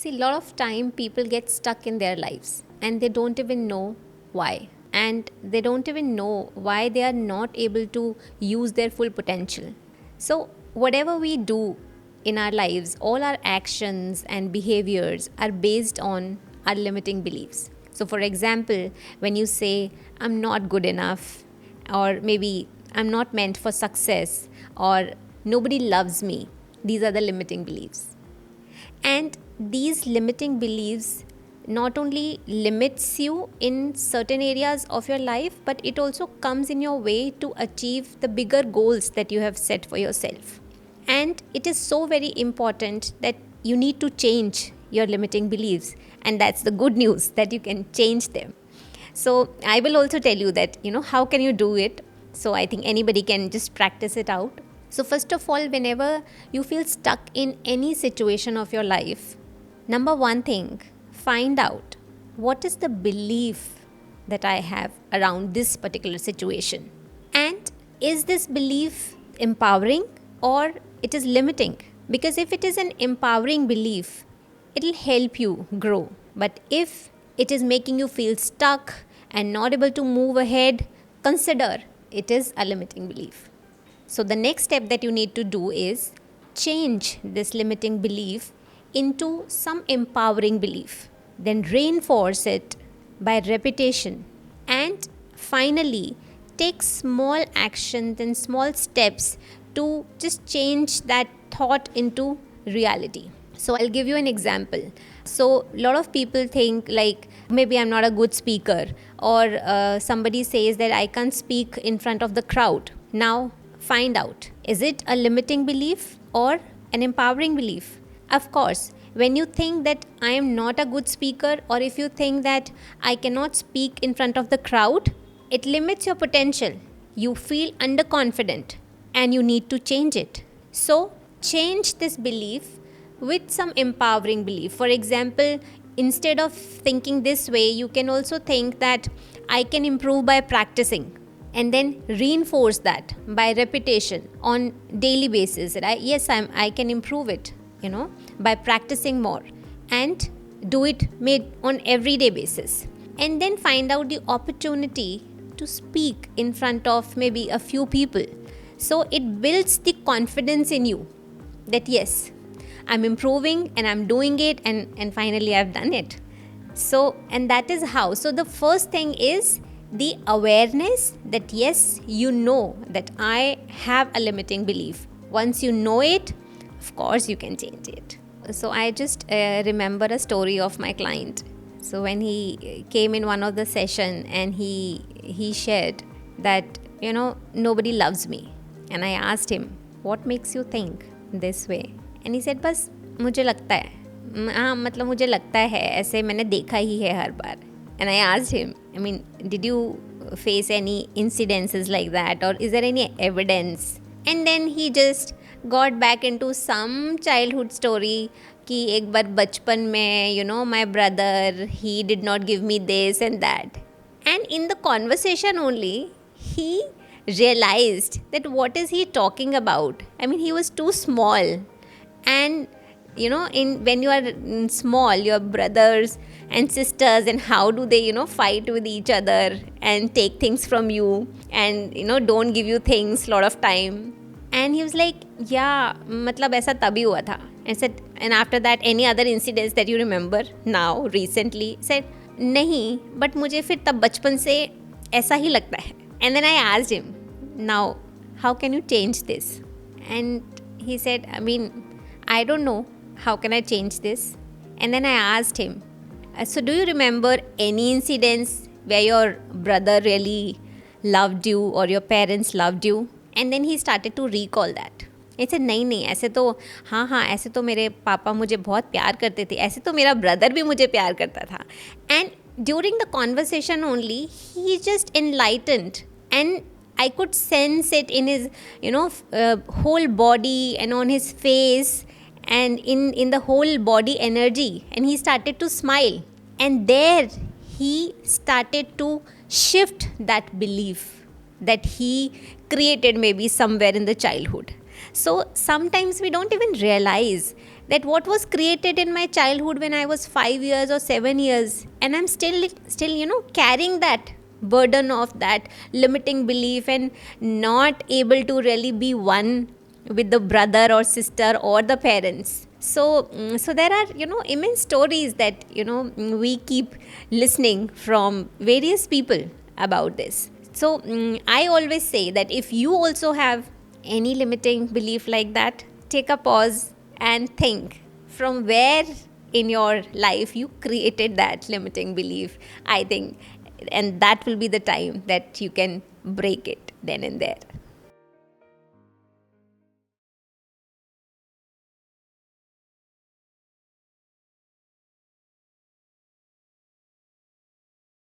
See, a lot of time people get stuck in their lives and they don't even know why. And they don't even know why they are not able to use their full potential. So, whatever we do in our lives, all our actions and behaviors are based on our limiting beliefs. So, for example, when you say, I'm not good enough, or maybe I'm not meant for success, or nobody loves me, these are the limiting beliefs. And these limiting beliefs not only limits you in certain areas of your life, but it also comes in your way to achieve the bigger goals that you have set for yourself. And it is so very important that you need to change your limiting beliefs, and that's the good news, that you can change them. So I will also tell you that how can you do it. So I think anybody can just practice it out. So first of all, whenever you feel stuck in any situation of your life, number one thing, find out what is the belief that I have around this particular situation. And is this belief empowering or it is limiting? Because if it is an empowering belief, it will help you grow. But if it is making you feel stuck and not able to move ahead, consider it is a limiting belief. So the next step that you need to do is change this limiting belief into some empowering belief. Then reinforce it by repetition. And finally, take small actions and small steps to just change that thought into reality. So I'll give you an example. So a lot of people think like maybe I'm not a good speaker, or somebody says that I can't speak in front of the crowd. Now find out, is it a limiting belief or an empowering belief? Of course, when you think that I am not a good speaker, or if you think that I cannot speak in front of the crowd, it limits your potential. You feel underconfident and you need to change it. So change this belief with some empowering belief. For example, instead of thinking this way, you can also think that I can improve by practicing, and then reinforce that by repetition on daily basis. Right? Yes, I can improve it, by practicing more, and do it made on everyday basis. And then find out the opportunity to speak in front of maybe a few people. So it builds the confidence in you that yes, I'm improving and I'm doing it, and finally I've done it. So, and that is how. So the first thing is the awareness that yes, that I have a limiting belief. Once you know it, of course you can change it. So I just remember a story of my client. So when he came in one of the session and he shared that nobody loves me, and I asked him, what makes you think this way? And he said, बस मुझे लगता है, हाँ मतलब मुझे लगता है, ऐसे मैंने देखा ही है हर बार. And I asked him, did you face any incidences like that, or is there any evidence? And then he just got back into some childhood story कि एक बार बचपन में my brother, he did not give me this and that. And in the conversation only, he realized that what is he talking about. He was too small. And when you are small, your brothers and sisters, and how do they fight with each other and take things from you, and don't give you things a lot of time. And he was like, yeah, matlab aisa tabhi hua tha. And said, and after that, any other incidents that you remember now recently? Said, nahi, but mujhe fir tab bachpan se aisa hi lagta hai. And then I asked him, now how can you change this? And he said, I don't know, how can I change this? And then I asked him, so do you remember any incidents where your brother really loved you or your parents loved you? And then he started to recall that. He said, नहीं ऐसे तो हाँ ऐसे तो मेरे पापा मुझे बहुत प्यार करते थे, ऐसे तो मेरा ब्रदर भी मुझे प्यार करता था. And during the conversation only, he just enlightened, and I could sense it in his whole body and on his face, and in the whole body energy. And he started to smile, and there he started to shift that belief that he created maybe somewhere in the childhood. So sometimes we don't even realize that what was created in my childhood when I was 5 years or 7 years, and I'm still carrying that burden of that limiting belief and not able to really be one with the brother or sister or the parents. So there are immense stories that we keep listening from various people about this. So I always say that if you also have any limiting belief like that, take a pause and think from where in your life you created that limiting belief, I think, and that will be the time that you can break it then and there.